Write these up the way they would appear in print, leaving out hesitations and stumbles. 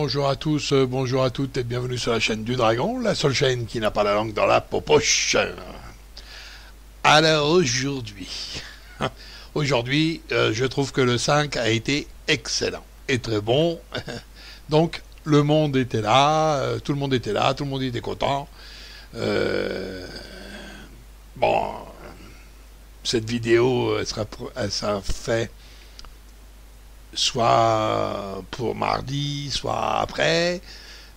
bonjour à tous, bonjour à toutes et bienvenue sur la chaîne du Dragon, la seule chaîne qui n'a pas la langue dans la poche. Alors aujourd'hui, je trouve que le 5 a été excellent et très bon. Donc le monde était là, tout le monde était là, tout le monde était content. Bon, cette vidéo, elle sera faite soit pour mardi, soit après.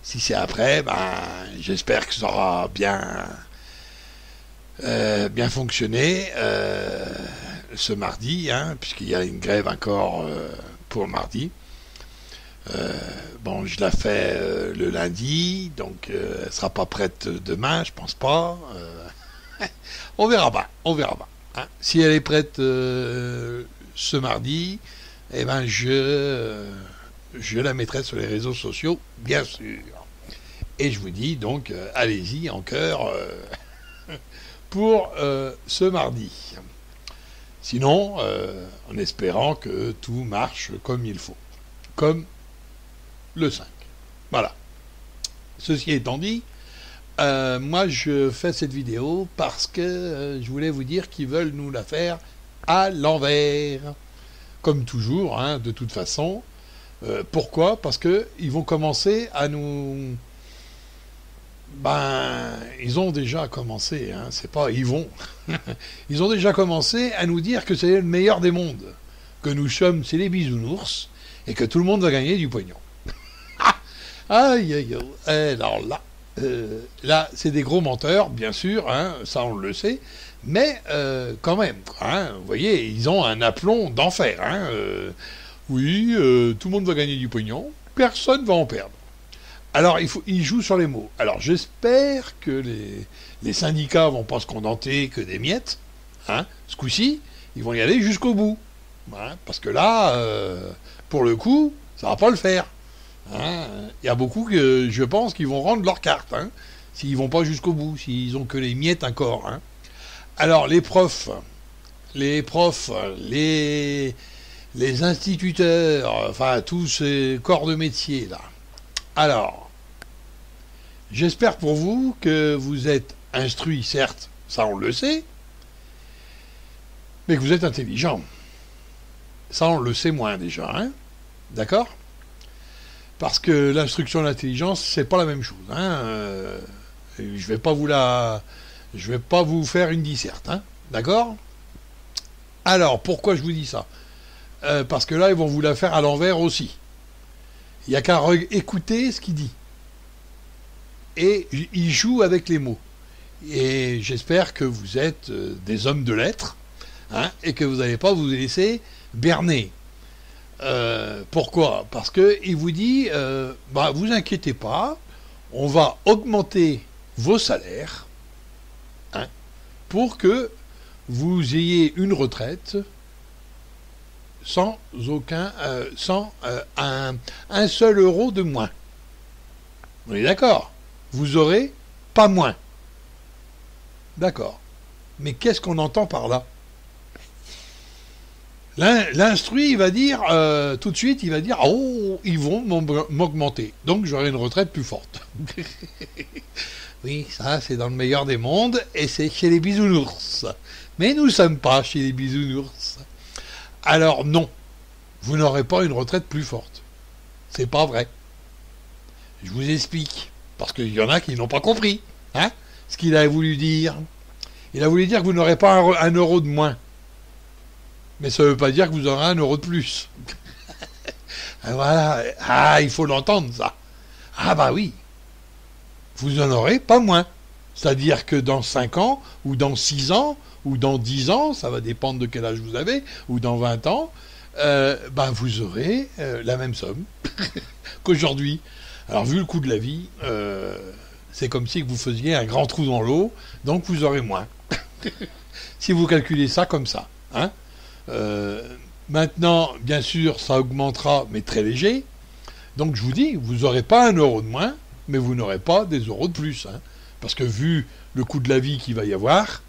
Si c'est après, ben, j'espère que ça aura bien fonctionné ce mardi, hein, puisqu'il y a une grève encore pour mardi. Bon, je la fais le lundi, donc elle sera pas prête demain, je pense pas. On verra pas, hein. Si elle est prête ce mardi, eh ben je la mettrai sur les réseaux sociaux, bien sûr. Et je vous dis donc, allez-y en cœur pour ce mardi. Sinon, en espérant que tout marche comme il faut, comme le 5. Voilà. Ceci étant dit, moi je fais cette vidéo parce que je voulais vous dire qu'ils veulent nous la faire à l'envers. Comme toujours, hein, de toute façon. Pourquoi ? Parce qu'ils vont commencer à nous... Ben, ils ont déjà commencé, hein, c'est pas ils vont. Ils ont déjà commencé à nous dire que c'est le meilleur des mondes, que nous sommes, c'est les bisounours, et que tout le monde va gagner du pognon. Aïe, aïe, aïe. Alors là, c'est des gros menteurs, bien sûr, hein, ça on le sait, mais quand même, hein, vous voyez, ils ont un aplomb d'enfer. Hein, oui, tout le monde va gagner du pognon, personne va en perdre. Alors, ils jouent sur les mots. Alors, j'espère que les syndicats vont pas se contenter que des miettes. Hein, ce coup-ci, ils vont y aller jusqu'au bout. Hein, parce que là, pour le coup, ça va pas le faire. Hein, y a beaucoup que je pense qu'ils vont rendre leur carte, hein, s'ils vont pas jusqu'au bout, s'ils ont que les miettes encore. Hein. Alors les profs, les instituteurs, enfin tous ces corps de métier là. Alors, j'espère pour vous que vous êtes instruits, certes, ça on le sait, mais que vous êtes intelligents. Ça on le sait moins déjà, hein, d'accord ? Parce que l'instruction et l'intelligence, c'est pas la même chose. Hein. Je vais pas vous faire une disserte, hein. D'accord ? Alors, pourquoi je vous dis ça ? Parce que là, ils vont vous la faire à l'envers aussi. Il n'y a qu'à écouter ce qu'il dit. Et il joue avec les mots. Et j'espère que vous êtes des hommes de lettres, hein, et que vous n'allez pas vous laisser berner. Pourquoi ? Parce qu'il vous dit, vous inquiétez pas, on va augmenter vos salaires, hein, pour que vous ayez une retraite sans un seul euro de moins. On est d'accord ? Vous aurez pas moins. D'accord. Mais qu'est-ce qu'on entend par là ? L'instruit, il va dire, tout de suite, il va dire, oh, ils vont m'augmenter. Donc, j'aurai une retraite plus forte. Oui, ça, c'est dans le meilleur des mondes, et c'est chez les bisounours. Mais nous ne sommes pas chez les bisounours. Alors, non, vous n'aurez pas une retraite plus forte. C'est pas vrai. Je vous explique. Parce qu'il y en a qui n'ont pas compris, hein, ce qu'il a voulu dire. Il a voulu dire que vous n'aurez pas un euro de moins. Mais ça ne veut pas dire que vous aurez un euro de plus. Voilà. Ah, il faut l'entendre, ça. Ah bah oui. Vous n'en aurez pas moins. C'est-à-dire que dans 5 ans, ou dans 6 ans, ou dans 10 ans, ça va dépendre de quel âge vous avez, ou dans 20 ans, vous aurez la même somme qu'aujourd'hui. Alors, vu le coût de la vie, c'est comme si vous faisiez un grand trou dans l'eau, donc vous aurez moins. Si vous calculez ça comme ça, hein. Maintenant, bien sûr, ça augmentera, mais très léger. Donc, je vous dis, vous n'aurez pas un euro de moins, mais vous n'aurez pas des euros de plus. Hein, parce que vu le coût de la vie qu'il va y avoir,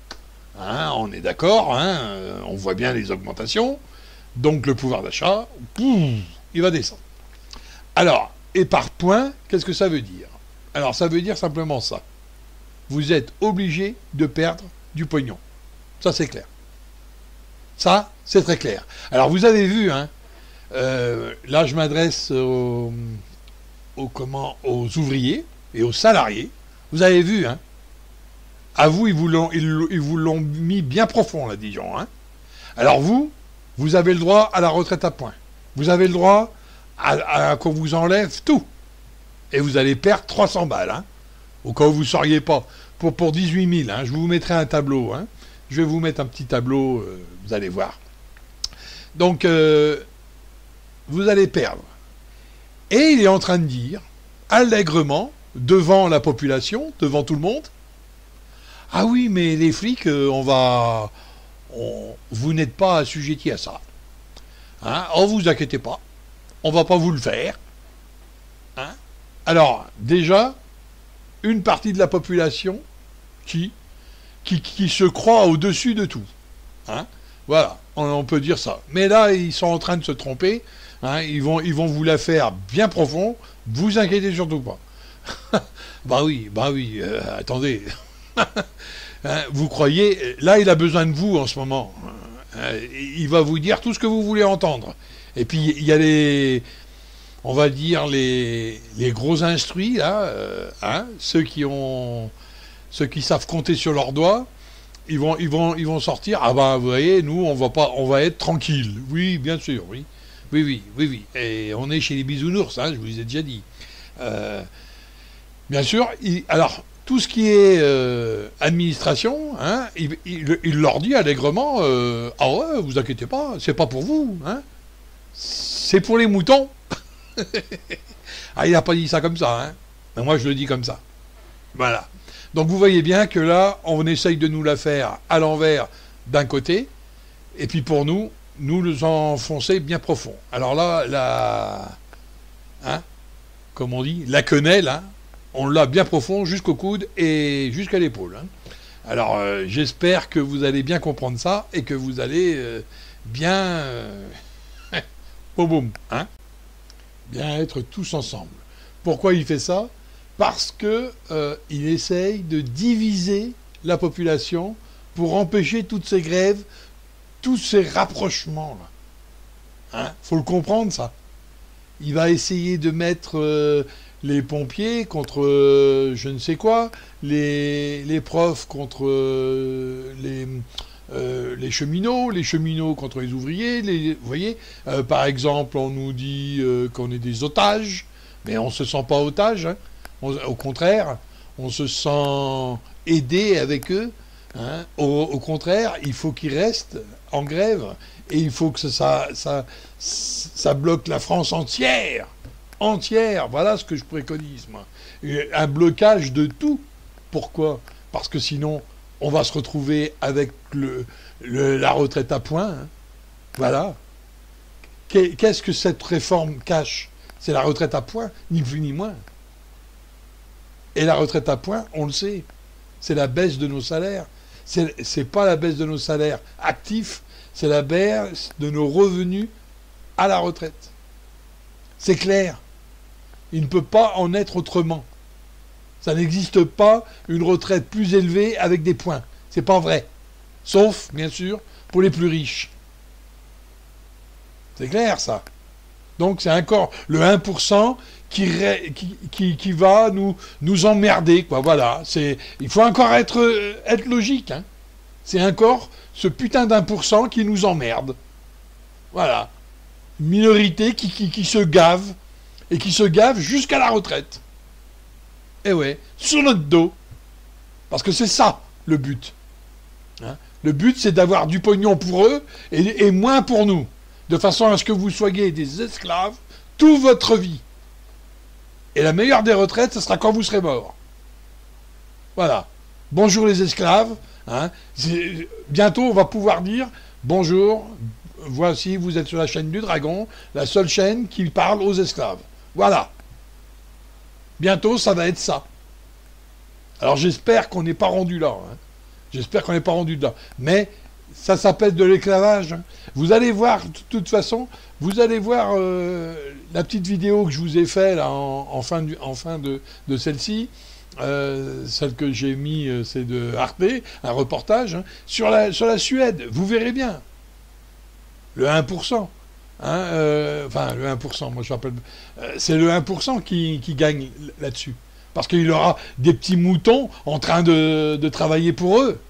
hein, on est d'accord, hein, on voit bien les augmentations. Donc, le pouvoir d'achat, il va descendre. Alors, Et par point, qu'est-ce que ça veut dire? Alors ça veut dire simplement ça. Vous êtes obligé de perdre du pognon. Ça c'est clair. Ça, c'est très clair. Alors vous avez vu, hein, là je m'adresse aux ouvriers et aux salariés. Vous avez vu, hein. À vous, ils vous l'ont mis bien profond, là, disons. Hein. Alors vous avez le droit à la retraite à points. Vous avez le droit à qu'on vous enlève tout. Et vous allez perdre 300 balles, hein, au cas où vous ne sauriez pas. Pour 18 000, hein, je vous mettrai un tableau. Hein. Je vais vous mettre un petit tableau, vous allez voir. Donc, vous allez perdre. Et il est en train de dire, allègrement, devant la population, devant tout le monde, ah oui, mais les flics, vous n'êtes pas assujettis à ça. Hein, oh, vous inquiétez pas, on va pas vous le faire. Hein. Alors, déjà, une partie de la population qui se croit au-dessus de tout. Hein. Voilà, on peut dire ça. Mais là, ils sont en train de se tromper. Hein, ils vont vous la faire bien profond. Vous inquiétez surtout pas. bah oui, attendez. Hein, vous croyez, là il a besoin de vous en ce moment. Il va vous dire tout ce que vous voulez entendre. Et puis il y a on va dire les gros instruits là, hein, ceux qui savent compter sur leurs doigts, ils vont sortir. Ah bah vous voyez, nous on va être tranquille. Oui, bien sûr, oui. Et on est chez les bisounours, hein, je vous ai déjà dit. Bien sûr, alors tout ce qui est administration, hein, il leur dit allègrement, ah ouais, vous inquiétez pas, c'est pas pour vous, hein, c'est pour les moutons. Ah, il n'a pas dit ça comme ça, hein, mais moi je le dis comme ça. Voilà. Donc vous voyez bien que là, on essaye de nous la faire à l'envers d'un côté, et puis pour nous enfoncer bien profond. Alors là, hein, comme on dit, la quenelle, hein, on l'a bien profond jusqu'au coude et jusqu'à l'épaule. Hein. Alors, j'espère que vous allez bien comprendre ça et que vous allez bien... boum, hein, bien être tous ensemble. Pourquoi il fait ça? Parce que il essaye de diviser la population pour empêcher toutes ces grèves, tous ces rapprochements-là. Hein, faut le comprendre, ça. Il va essayer de mettre... les pompiers contre je ne sais quoi, les profs contre les cheminots contre les ouvriers, vous voyez, par exemple, on nous dit qu'on est des otages, mais on ne se sent pas otage, hein. Au contraire, on se sent aidé avec eux, hein. Au contraire, il faut qu'ils restent en grève, et il faut que ça bloque la France entière, voilà ce que je préconise, moi. Un blocage de tout. Pourquoi? Parce que sinon, on va se retrouver avec la retraite à points. Hein. Voilà. Qu'est-ce que cette réforme cache? C'est la retraite à points, ni plus ni moins. Et la retraite à points, on le sait, c'est la baisse de nos salaires. C'est pas la baisse de nos salaires actifs, c'est la baisse de nos revenus à la retraite. C'est clair. Il ne peut pas en être autrement. Ça n'existe pas une retraite plus élevée avec des points. C'est pas vrai. Sauf, bien sûr, pour les plus riches. C'est clair, ça. Donc c'est encore le 1% qui va nous emmerder, quoi. Voilà. Il faut encore être logique. Hein. C'est encore ce putain d'1% qui nous emmerde. Voilà. Une minorité qui se gave. Et qui se gave jusqu'à la retraite. Eh ouais, sur notre dos. Parce que c'est ça, le but. Hein, le but, c'est d'avoir du pognon pour eux et moins pour nous. De façon à ce que vous soyez des esclaves toute votre vie. Et la meilleure des retraites, ce sera quand vous serez mort. Voilà. Bonjour les esclaves. Hein, bientôt, on va pouvoir dire bonjour, voici, vous êtes sur la chaîne du Dragon, la seule chaîne qui parle aux esclaves. Voilà. Bientôt, ça va être ça. Alors j'espère qu'on n'est pas rendu là. Hein. J'espère qu'on n'est pas rendu là. Mais Ça s'appelle de l'esclavage. Hein. Vous allez voir, de toute façon, vous allez voir la petite vidéo que je vous ai faite là, en fin de celle-ci. Celle que j'ai mis, c'est de Arte, un reportage hein, sur la Suède. Vous verrez bien. Le 1%. Hein, enfin, le 1%, moi je rappelle. C'est le 1% qui gagne là-dessus. Parce qu'il aura des petits moutons en train de travailler pour eux.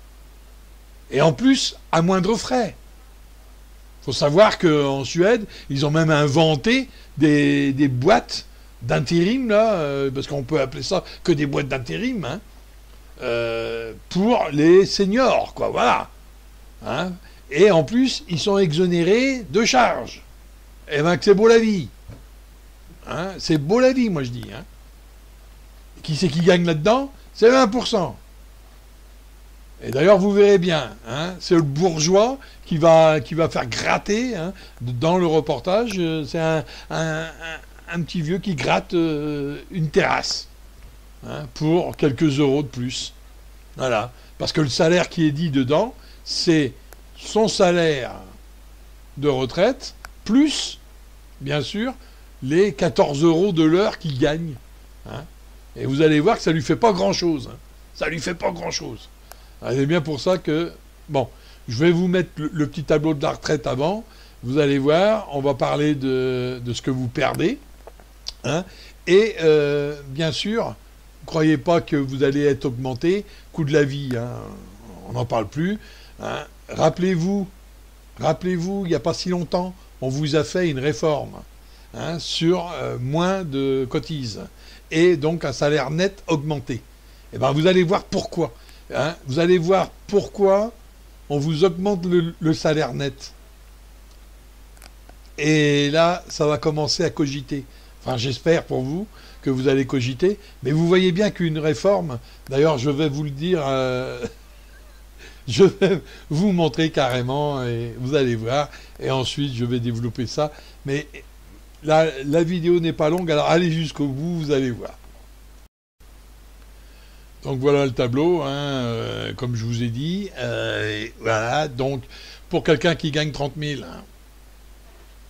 Et en plus, à moindre frais. Il faut savoir qu'en Suède, ils ont même inventé des boîtes d'intérim, là, parce qu'on peut appeler ça que des boîtes d'intérim, hein, pour les seniors, quoi, voilà. Hein. Et en plus, ils sont exonérés de charges. Eh ben, que c'est beau la vie. Hein. C'est beau la vie, moi je dis. Hein. Qui c'est qui gagne là-dedans? C'est 20%. Et d'ailleurs, vous verrez bien, hein, c'est le bourgeois qui va faire gratter, hein, dans le reportage, c'est un petit vieux qui gratte une terrasse, hein, pour quelques euros de plus. Voilà. Parce que le salaire qui est dit dedans, c'est son salaire de retraite, plus, bien sûr, les 14 euros de l'heure qu'il gagne. Hein. Et vous allez voir que ça lui fait pas grand-chose. Hein. Ça lui fait pas grand-chose. C'est bien pour ça que... Bon, je vais vous mettre le petit tableau de la retraite avant. Vous allez voir, on va parler de ce que vous perdez. Hein, et bien sûr, ne croyez pas que vous allez être augmenté. Coût de la vie, hein, on n'en parle plus. Hein. Rappelez-vous, il n'y a pas si longtemps, on vous a fait une réforme hein, sur moins de cotises. Et donc un salaire net augmenté. Et bien vous allez voir pourquoi. Hein, vous allez voir pourquoi on vous augmente le salaire net. Et là, ça va commencer à cogiter. Enfin, j'espère pour vous que vous allez cogiter. Mais vous voyez bien qu'une réforme, d'ailleurs, je vais vous le dire, je vais vous montrer carrément, et vous allez voir. Et ensuite, je vais développer ça. Mais la vidéo n'est pas longue, alors allez jusqu'au bout, vous allez voir. Donc voilà le tableau, hein, comme je vous ai dit. Voilà, donc pour quelqu'un qui gagne 30 000, hein,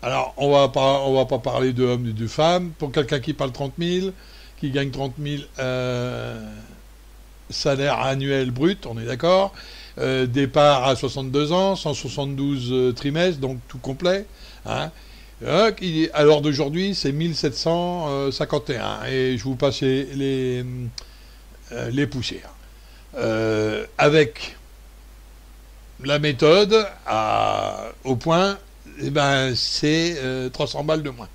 alors on va pas parler de hommes et de femmes. Pour quelqu'un qui parle 30 000, qui gagne 30 000 salaire annuel brut, on est d'accord. Départ à 62 ans, 172 trimestres, donc tout complet. Hein. À l'heure d'aujourd'hui, c'est 1751. Et je vous passe les poussières. Avec la méthode au point, eh ben, c'est 300 balles de moins.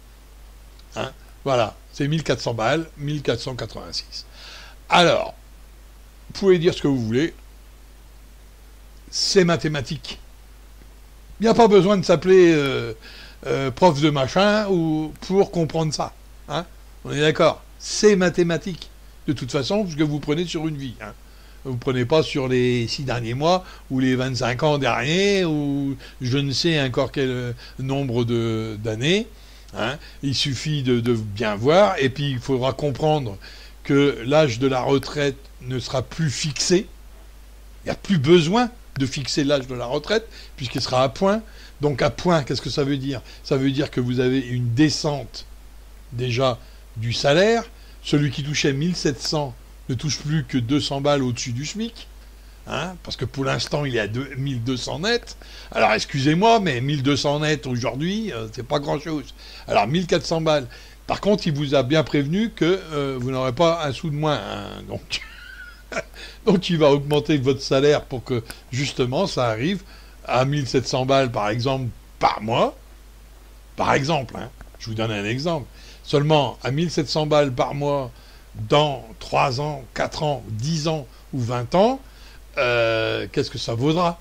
Hein, voilà, c'est 1400 balles, 1486. Alors, vous pouvez dire ce que vous voulez, c'est mathématique. Il n'y a pas besoin de s'appeler prof de machin ou pour comprendre ça. Hein, on est d'accord, c'est mathématique. De toute façon, ce que vous prenez sur une vie. Hein. Vous ne prenez pas sur les 6 derniers mois, ou les 25 ans derniers, ou je ne sais encore quel nombre d'années. Hein. Il suffit de bien voir, et puis il faudra comprendre que l'âge de la retraite ne sera plus fixé. Il n'y a plus besoin de fixer l'âge de la retraite, puisqu'il sera à point. Donc à point, qu'est-ce que ça veut dire? Ça veut dire que vous avez une descente déjà du salaire. Celui qui touchait 1700 ne touche plus que 200 balles au-dessus du SMIC, hein, parce que pour l'instant, il est à 1200 net. Alors, excusez-moi, mais 1200 net aujourd'hui, c'est pas grand-chose. Alors, 1400 balles. Par contre, il vous a bien prévenu que vous n'aurez pas un sou de moins. Hein, donc, il va augmenter votre salaire pour que, justement, ça arrive à 1700 balles, par exemple, par mois. Par exemple, hein, je vous donne un exemple. Seulement à 1700 balles par mois dans 3 ans, 4 ans, 10 ans ou 20 ans, qu'est-ce que ça vaudra?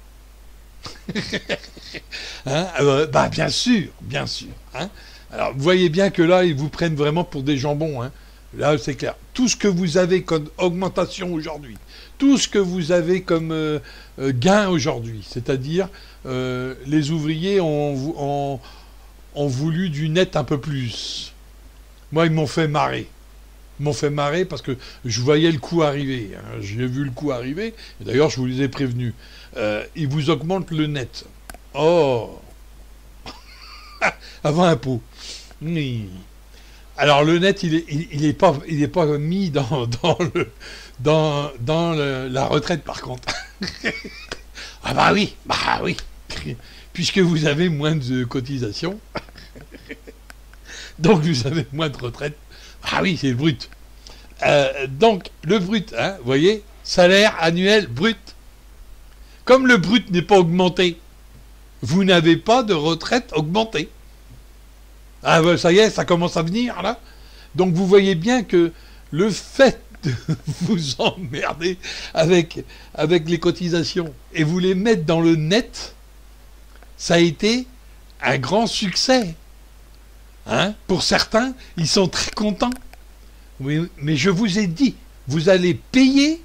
Hein, bah bien sûr, bien sûr. Hein. Alors vous voyez bien que là, ils vous prennent vraiment pour des jambons. Hein. Là, c'est clair. Tout ce que vous avez comme augmentation aujourd'hui, tout ce que vous avez comme gain aujourd'hui, c'est-à-dire les ouvriers ont voulu du net un peu plus. Moi, ils m'ont fait marrer. Ils m'ont fait marrer parce que je voyais le coup arriver. Hein. J'ai vu le coup arriver. Et d'ailleurs, je vous les ai prévenus. ils vous augmentent le net. Oh, avant impôt. Oui. Alors le net, il est pas mis dans la retraite par contre. Ah bah oui, puisque vous avez moins de cotisations, donc vous avez moins de retraite. Ah oui, c'est le brut. Donc le brut, hein, vous voyez, salaire annuel brut. Comme le brut n'est pas augmenté, vous n'avez pas de retraite augmentée. Ah ben ça y est, ça commence à venir là. Donc vous voyez bien que le fait de vous emmerder avec les cotisations et vous les mettre dans le net, ça a été un grand succès. Hein? Pour certains, ils sont très contents. Oui, mais je vous ai dit, vous allez payer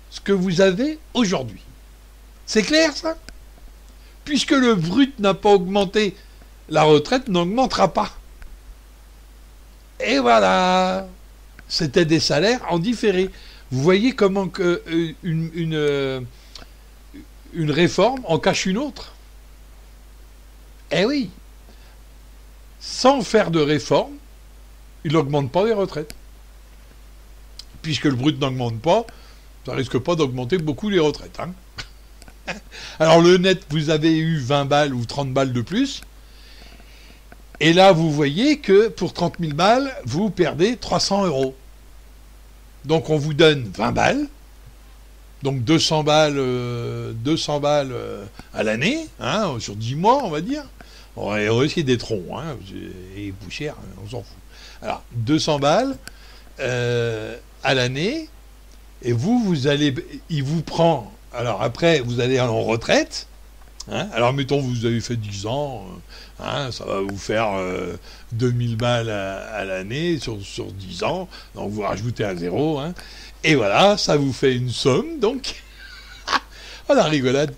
ce que vous avez aujourd'hui. C'est clair ça? Puisque le brut n'a pas augmenté, la retraite n'augmentera pas. Et voilà, c'était des salaires en différé. Vous voyez comment une réforme en cache une autre. Eh oui, sans faire de réforme, il n'augmente pas les retraites. Puisque le brut n'augmente pas, ça risque pas d'augmenter beaucoup les retraites. Hein. Alors le net, vous avez eu 20 balles ou 30 balles de plus. Et là, vous voyez que pour 30 000 balles, vous perdez 300 euros. Donc on vous donne 20 balles, donc 200 balles, à l'année, hein, sur 10 mois, on va dire. On va essayer d'être rond, hein, et poussière, on s'en fout. Alors, 200 balles à l'année, et vous allez, il vous prend, alors après, vous allez en retraite. Hein, alors mettons vous avez fait 10 ans, hein, ça va vous faire 2000 balles à l'année sur 10 ans, donc vous rajoutez un zéro, hein, et voilà, ça vous fait une somme, donc, à la rigolade.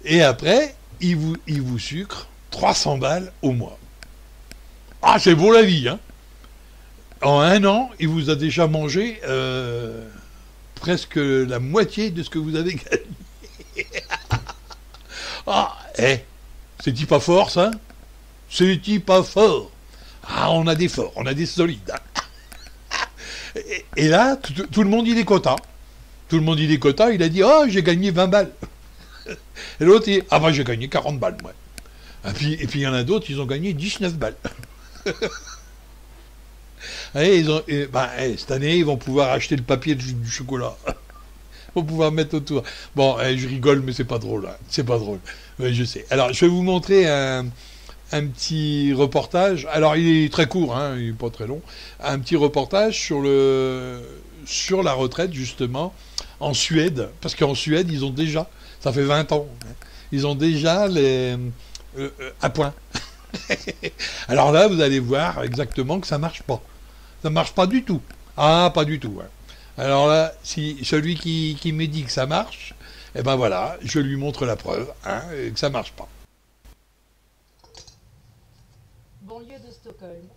Et après, il vous sucre 300 balles au mois. Ah, c'est beau la vie, hein. En un an, il vous a déjà mangé presque la moitié de ce que vous avez gagné. Ah, c'est-il pas fort, ça? C'est-il pas fort? Ah, on a des forts, on a des solides. Hein. Et là, tout le monde dit des quotas. Tout le monde dit des quotas, il a dit, oh, j'ai gagné 20 balles. Et l'autre, il dit, ah bah j'ai gagné 40 balles, moi. Et puis il y en a d'autres, ils ont gagné 19 balles. Cette année, ils vont pouvoir acheter le papier du chocolat. Pour pouvoir mettre autour. Bon, je rigole, mais c'est pas drôle. Hein. C'est pas drôle. Mais je sais. Alors, je vais vous montrer un petit reportage. Alors, il est très court, hein, il est pas très long. Un petit reportage sur la retraite, justement, en Suède. Parce qu'en Suède, ils ont déjà, ça fait 20 ans, hein, ils ont déjà à point. Alors là, vous allez voir exactement que ça marche pas. Ça marche pas du tout. Ah, pas du tout. Hein. Alors là, si celui qui me dit que ça marche, eh ben voilà, je lui montre la preuve, hein, que ça marche pas. Banlieue de Stockholm.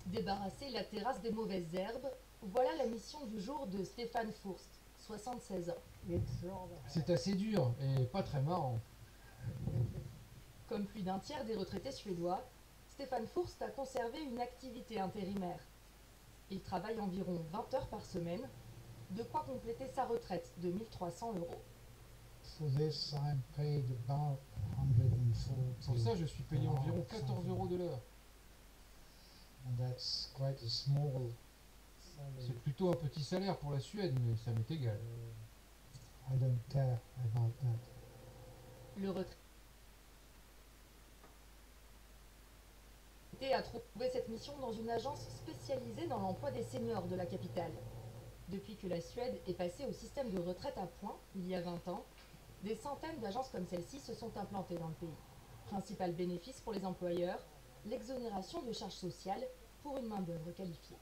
Débarrasser la terrasse des mauvaises herbes, voilà la mission du jour de Stéphane Furst, 76 ans. C'est assez dur et pas très marrant. Comme plus d'un tiers des retraités suédois, Stéphane Furst a conservé une activité intérimaire. Il travaille environ 20 heures par semaine, de quoi compléter sa retraite de 1 300 euros. Pour ça, je suis payé environ 14 euros de l'heure. C'est plutôt un petit salaire pour la Suède, mais ça m'est égal. Le retraité a trouvé cette mission dans une agence spécialisée dans l'emploi des seniors de la capitale. Depuis que la Suède est passée au système de retraite à points, il y a 20 ans, des centaines d'agences comme celle-ci se sont implantées dans le pays. Principal bénéfice pour les employeurs, l'exonération de charges sociales pour une main-d'œuvre qualifiée.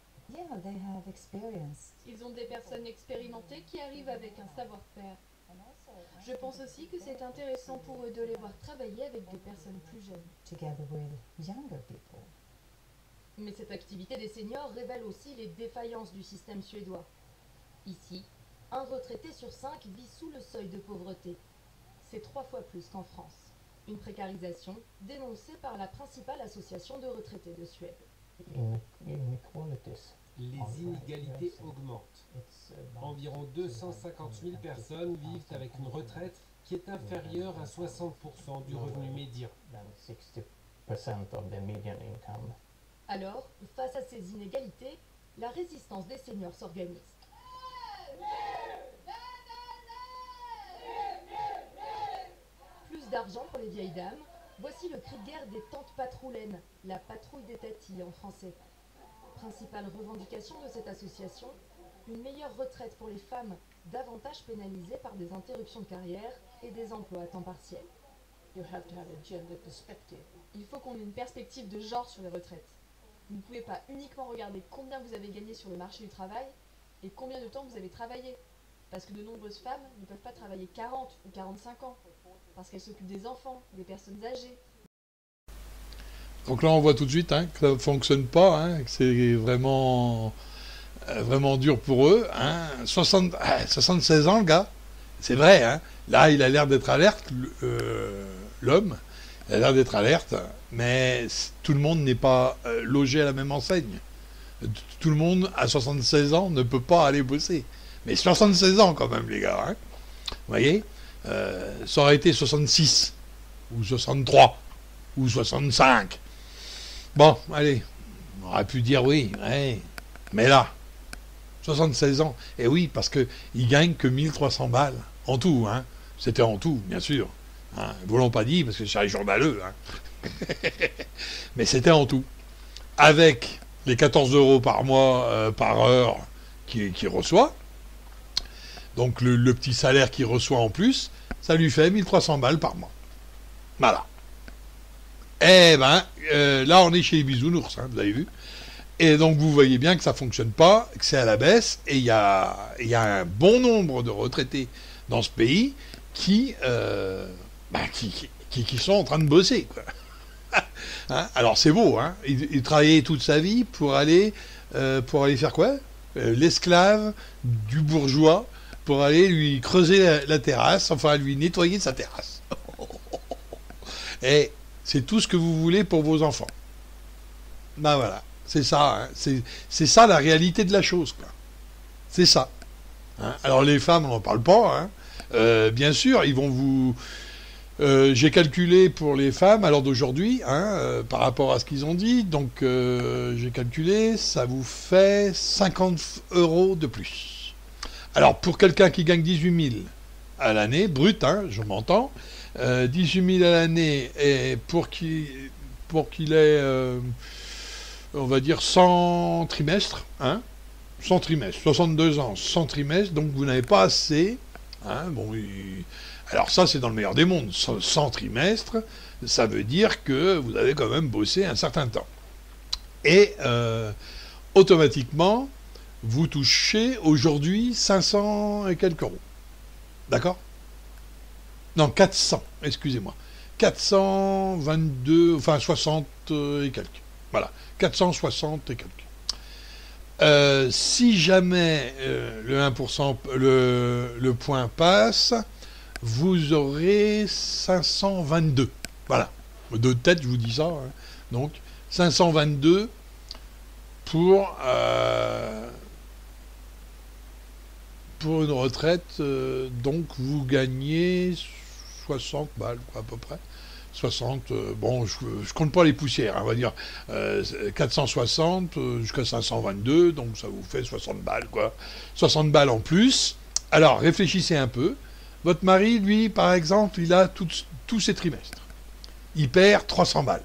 Ils ont des personnes expérimentées qui arrivent avec un savoir-faire. Je pense aussi que c'est intéressant pour eux de les voir travailler avec des personnes plus jeunes. Mais cette activité des seniors révèle aussi les défaillances du système suédois. Ici, un retraité sur 5 vit sous le seuil de pauvreté. C'est 3 fois plus qu'en France. Une précarisation dénoncée par la principale association de retraités de Suède. Les inégalités augmentent. Environ 250 000 personnes vivent avec une retraite qui est inférieure à 60% du revenu médian. Alors, face à ces inégalités, la résistance des seniors s'organise. Plus d'argent pour les vieilles dames, voici le cri de guerre des tantes patroulaines, la patrouille des tatis en français. Principale revendication de cette association, une meilleure retraite pour les femmes, davantage pénalisées par des interruptions de carrière et des emplois à temps partiel. Il faut qu'on ait une perspective de genre sur les retraites. Vous ne pouvez pas uniquement regarder combien vous avez gagné sur le marché du travail et combien de temps vous avez travaillé. Parce que de nombreuses femmes ne peuvent pas travailler 40 ou 45 ans. Parce qu'elles s'occupent des enfants, des personnes âgées. Donc là, on voit tout de suite que ça ne fonctionne pas, que c'est vraiment dur pour eux. 76 ans, le gars. C'est vrai, Là, il a l'air d'être alerte, l'homme. Il a l'air d'être alerte, mais tout le monde n'est pas logé à la même enseigne. Tout le monde, à 76 ans, ne peut pas aller bosser. Mais 76 ans, quand même, les gars. Vous voyez, ça aurait été 66, ou 63, ou 65. Bon, allez, on aurait pu dire oui, mais là, 76 ans, et oui, parce qu'il gagne que 1300 balles, en tout, c'était en tout, bien sûr. Ils ne vous l'ont pas dit, parce que c'est un journaleux, mais c'était en tout. Avec les 14 € par mois, par heure, qu'il reçoit, donc le petit salaire qu'il reçoit en plus, ça lui fait 1300 balles par mois. Voilà. Eh ben, là, on est chez les bisounours, vous avez vu. Et donc, vous voyez bien que ça ne fonctionne pas, que c'est à la baisse, et il y a un bon nombre de retraités dans ce pays qui sont en train de bosser, quoi. Alors, c'est beau, il travaillait toute sa vie pour aller faire quoi? L'esclave du bourgeois, pour aller lui creuser la terrasse, enfin, lui nettoyer sa terrasse. Et c'est tout ce que vous voulez pour vos enfants. Ben voilà, c'est ça, c'est ça la réalité de la chose, quoi. C'est ça. Alors les femmes, on n'en parle pas, bien sûr, ils vont vous... j'ai calculé pour les femmes, à l'heure d'aujourd'hui, par rapport à ce qu'ils ont dit, donc j'ai calculé, ça vous fait 50 € de plus. Alors pour quelqu'un qui gagne 18 000 à l'année, brut, je m'entends, 18 000 à l'année, et pour qu'il ait, on va dire, 100 trimestres, 100 trimestres, 62 ans, 100 trimestres, donc vous n'avez pas assez, alors ça c'est dans le meilleur des mondes, 100 trimestres, ça veut dire que vous avez quand même bossé un certain temps. Et automatiquement, vous touchez aujourd'hui 500 et quelques euros. D'accord ? Non, 400, excusez-moi. 422, enfin 60 et quelques. Voilà, 460 et quelques. Si jamais le 1%, le point passe, vous aurez 522. Voilà, de tête, je vous dis ça. Donc, 522 pour une retraite, donc vous gagnez 60 balles, quoi, à peu près. 60, bon, je compte pas les poussières, on va dire 460 jusqu'à 522, donc ça vous fait 60 balles, quoi. 60 balles en plus. Alors, réfléchissez un peu. Votre mari, lui, par exemple, il a tous ses trimestres. Il perd 300 balles.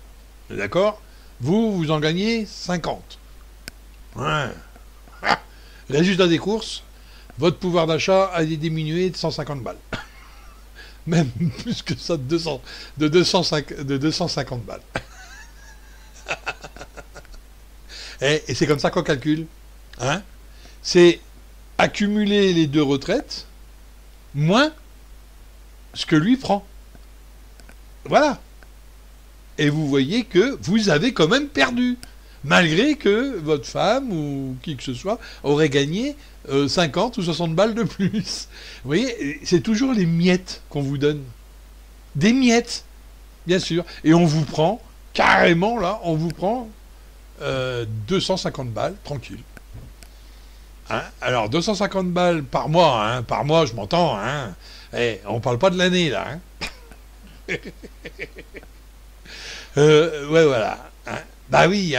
D'accord ? Vous en gagnez 50. Ouais. Résultat des courses, votre pouvoir d'achat a diminué de 150 balles. Même plus que ça, de 250 balles. Et c'est comme ça qu'on calcule. C'est accumuler les deux retraites, moins ce que lui prend. Voilà. Et vous voyez que vous avez quand même perdu, malgré que votre femme ou qui que ce soit aurait gagné 50 ou 60 balles de plus. Vous voyez, c'est toujours les miettes qu'on vous donne. Des miettes, bien sûr. Et on vous prend, carrément, là, on vous prend 250 balles, tranquille. Hein, alors, 250 balles par mois, je m'entends, hein. On parle pas de l'année, là. Hein. Ouais, voilà. Hein. Bah oui.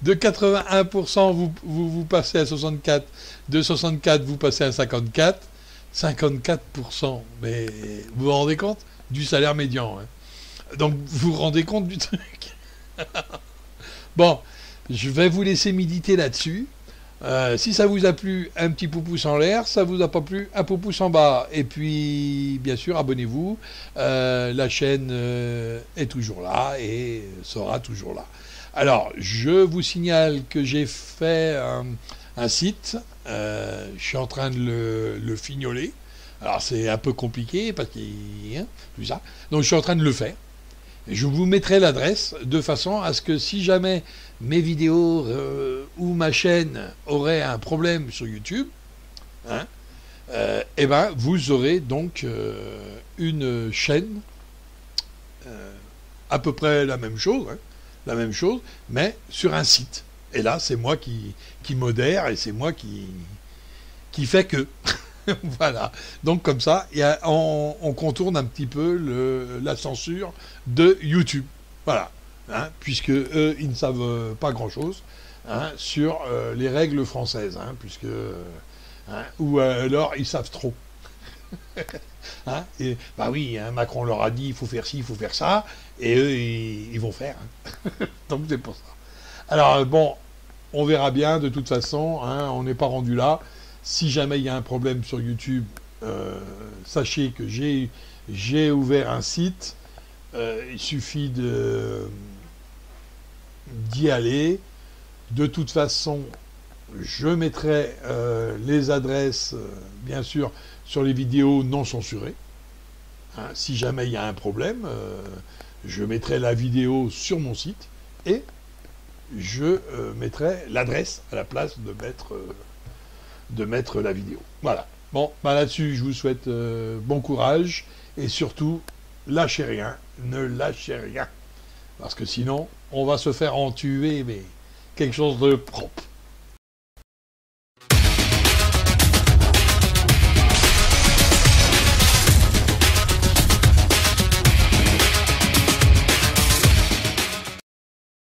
De 81%, vous passez à 64. De 64, vous passez à 54. 54%. Mais vous vous rendez compte du salaire médian. Hein. Donc, vous vous rendez compte du truc. Bon, je vais vous laisser méditer là-dessus. Si ça vous a plu, un petit pouce en l'air. Ça vous a pas plu, un pouce en bas. Et puis, bien sûr, abonnez-vous. La chaîne est toujours là et sera toujours là. Alors, je vous signale que j'ai fait un site. Je suis en train de le fignoler. Alors, c'est un peu compliqué parce que tout ça. Donc, je suis en train de le faire. Je vous mettrai l'adresse de façon à ce que si jamais mes vidéos ou ma chaîne aurait un problème sur YouTube, hein, eh ben, vous aurez donc une chaîne à peu près la même chose, mais sur un site. Et là, c'est moi qui modère et c'est moi qui fait que. Voilà. Donc comme ça, on contourne un petit peu la censure de YouTube. Voilà. Hein, puisque eux, ils ne savent pas grand-chose sur les règles françaises. Ou alors, ils savent trop. Et, bah oui, Macron leur a dit, il faut faire ci, il faut faire ça. Et eux, ils vont faire. Donc c'est pour ça. Alors, bon, on verra bien de toute façon. On n'est pas rendu là. Si jamais il y a un problème sur YouTube, sachez que j'ai ouvert un site. Il suffit d'y aller. De toute façon, je mettrai les adresses, bien sûr, sur les vidéos non censurées. Si jamais il y a un problème, je mettrai la vidéo sur mon site et je mettrai l'adresse à la place de mettre la vidéo. Voilà. Bon, bah là-dessus, je vous souhaite bon courage et surtout, lâchez rien, ne lâchez rien. Parce que sinon, on va se faire en tuer, mais quelque chose de propre.